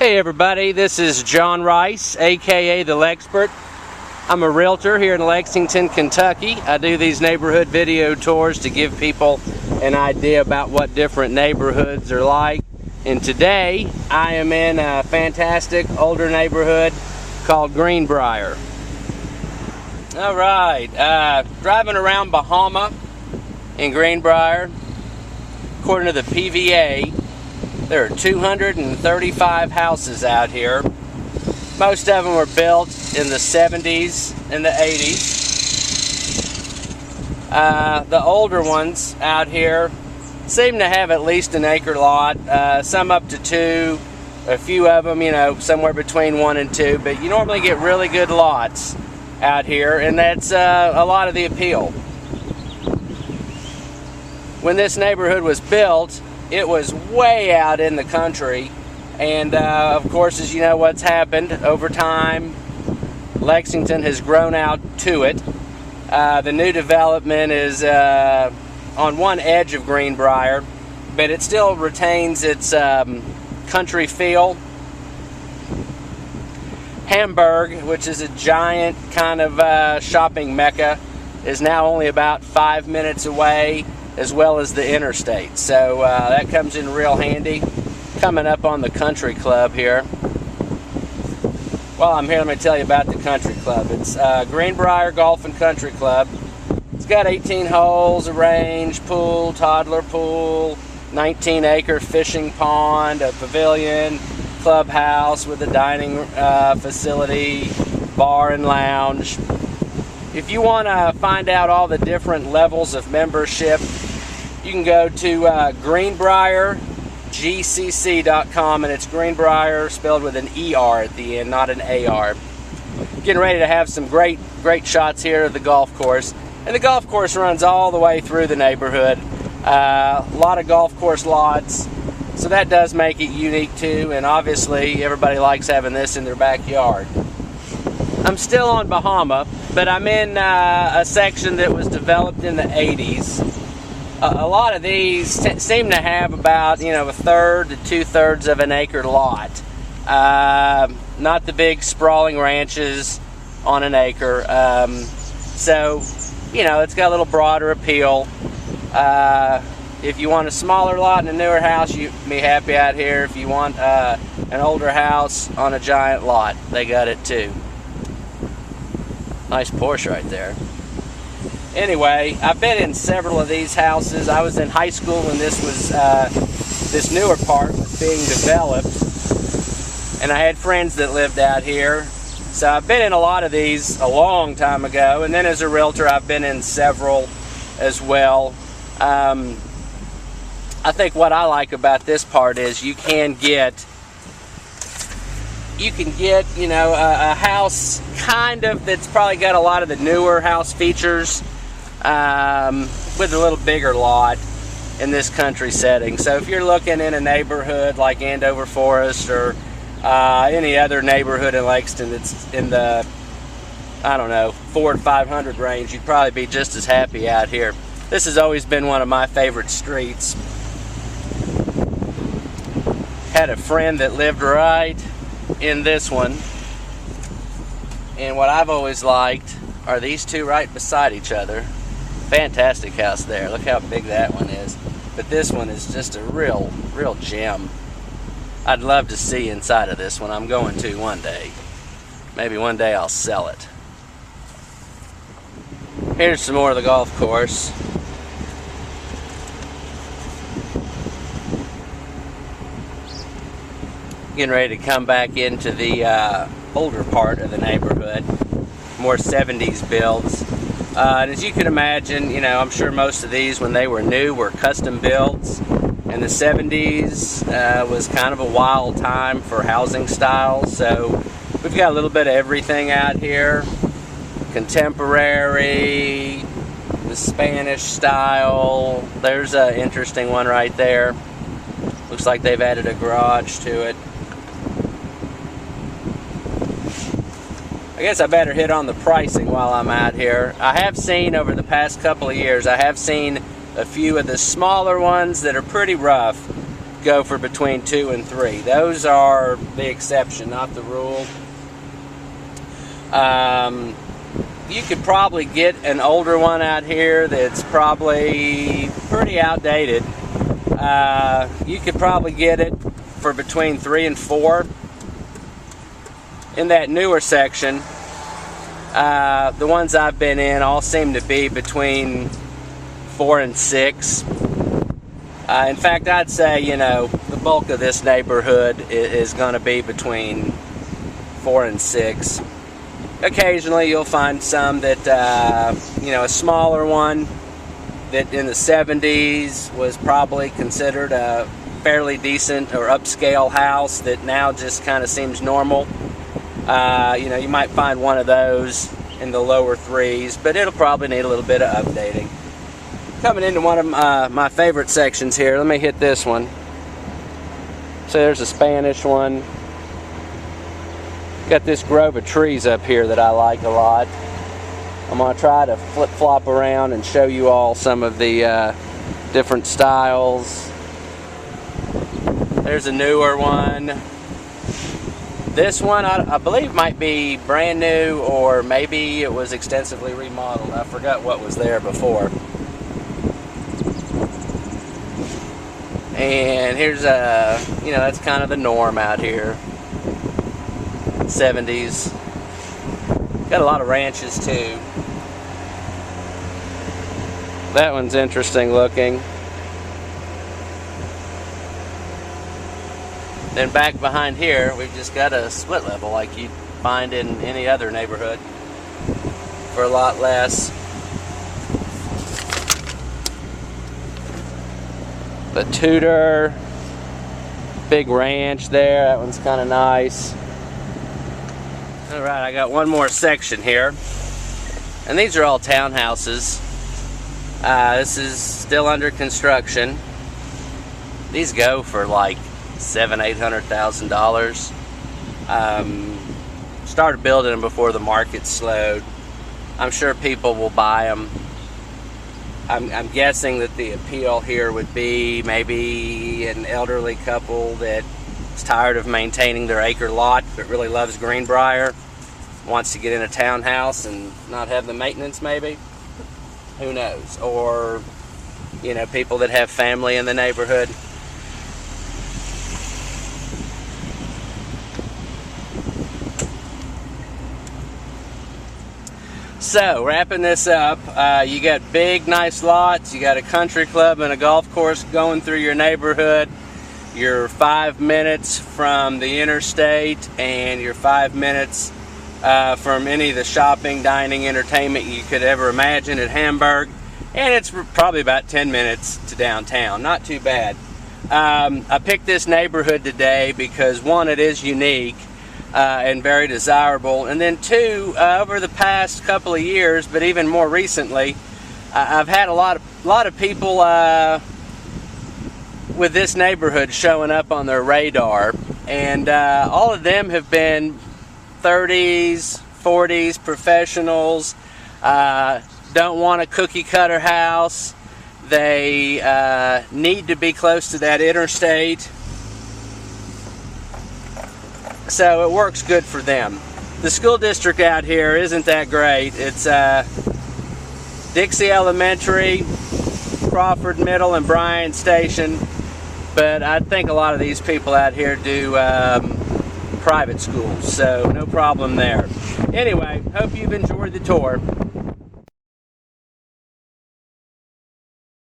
Hey everybody, this is John Rice, aka the LEXpert. I'm a realtor here in Lexington, Kentucky. I do these neighborhood video tours to give people an idea about what different neighborhoods are like. And today I am in a fantastic older neighborhood called Greenbrier. Alright, driving around Bahama in Greenbrier. According to the PVA, there are 235 houses out here. Most of them were built in the 70s and the 80s. The older ones out here seem to have at least an acre lot, some up to 2, a few of them, somewhere between 1 and 2, but you normally get really good lots out here, and that's a lot of the appeal. When this neighborhood was built, it was way out in the country, and of course, as you know what's happened over time, Lexington has grown out to it. The new development is on one edge of Greenbrier, but it still retains its country feel. Hamburg, which is a giant kind of shopping mecca, is now only about 5 minutes away, as well as the interstate. So that comes in real handy. Coming up on the country club here. While I'm here, let me tell you about the country club. It's Greenbrier Golf and Country Club. It's got 18 holes, a range, pool, toddler pool, 19-acre fishing pond, a pavilion, clubhouse with a dining facility, bar and lounge. If you want to find out all the different levels of membership, you can go to greenbriergcc.com, and it's Greenbrier spelled with an ER at the end, not an AR. Getting ready to have some great shots here of the golf course. And the golf course runs all the way through the neighborhood. A lot of golf course lots, so that does make it unique too, and obviously everybody likes having this in their backyard. I'm still on Bahama, but I'm in a section that was developed in the 80s. A lot of these seem to have about, a third to 2/3 of an acre lot. Not the big sprawling ranches on an acre. So, it's got a little broader appeal. If you want a smaller lot in a newer house, you'd be happy out here. If you want an older house on a giant lot, they got it too. Nice Porsche right there. Anyway, I've been in several of these houses. I was in high school when this newer part was being developed, and I had friends that lived out here. So I've been in a lot of these a long time ago, and then as a realtor, I've been in several as well. I think what I like about this part is you can get a house kind of that's probably got a lot of the newer house features with a little bigger lot in this country setting. So if you're looking in a neighborhood like Andover Forest or any other neighborhood in Lexington that's in the, 400 to 500 range, you'd probably be just as happy out here. This has always been one of my favorite streets. Had a friend that lived right in this one, and what I've always liked are these two right beside each other. Fantastic house there. Look how big that one is. But this one is just a real gem. I'd love to see inside of this one. I'm going to one day. Maybe one day I'll sell it. Here's some more of the golf course. Getting ready to come back into the older part of the neighborhood. More 70s builds. And as you can imagine, I'm sure most of these, when they were new, were custom builds. And the 70s was kind of a wild time for housing styles. So we've got a little bit of everything out here. Contemporary, the Spanish style. There's an interesting one right there. Looks like they've added a garage to it. I guess I better hit on the pricing while I'm out here. I have seen over the past couple of years, I have seen a few of the smaller ones that are pretty rough. go for between 2 and 3. Those are the exception, not the rule. You could probably get an older one out here that's probably pretty outdated. You could probably get it for between 3 and 4. In that newer section, the ones I've been in all seem to be between 4 and 6. In fact, I'd say, you know, the bulk of this neighborhood is going to be between 4 and 6. Occasionally you'll find some that, you know, a smaller one that in the 70s was probably considered a fairly decent or upscale house that now just kind of seems normal. You know, you might find one of those in the lower 3s, but it'll probably need a little bit of updating. Coming into one of my favorite sections here, let me hit this one. So there's a Spanish one. Got this grove of trees up here that I like a lot. I'm going to try to flip-flop around and show you all some of the different styles. There's a newer one. This one I believe might be brand new, or maybe it was extensively remodeled. I forgot what was there before. And here's you know, that's kind of the norm out here. 70s. Got a lot of ranches too. That one's interesting looking. Then back behind here, we've just got a split level like you'd find in any other neighborhood for a lot less. The Tudor, big ranch there, that one's kind of nice. Alright, I got one more section here. And these are all townhouses. This is still under construction. These go for like $700,000-$800,000. Started building them before the market slowed. I'm sure people will buy them. I'm guessing that the appeal here would be maybe an elderly couple that is tired of maintaining their acre lot but really loves Greenbrier, wants to get in a townhouse and not have the maintenance maybe. Who knows? Or, you know, people that have family in the neighborhood. So, wrapping this up, you got big, nice lots, you got a country club and a golf course going through your neighborhood. You're 5 minutes from the interstate, and you're 5 minutes from any of the shopping, dining, entertainment you could ever imagine at Hamburg. And it's probably about 10 minutes to downtown. Not too bad. I picked this neighborhood today because, one, it is unique. And very desirable, and then two, over the past couple of years, but even more recently, I've had a lot of people with this neighborhood showing up on their radar, and all of them have been 30s, 40s professionals. Don't want a cookie cutter house. They need to be close to that interstate. So it works good for them. The school district out here isn't that great. It's Dixie Elementary, Crawford Middle, and Bryan Station. But I think a lot of these people out here do private schools, so no problem there. Anyway, hope you've enjoyed the tour.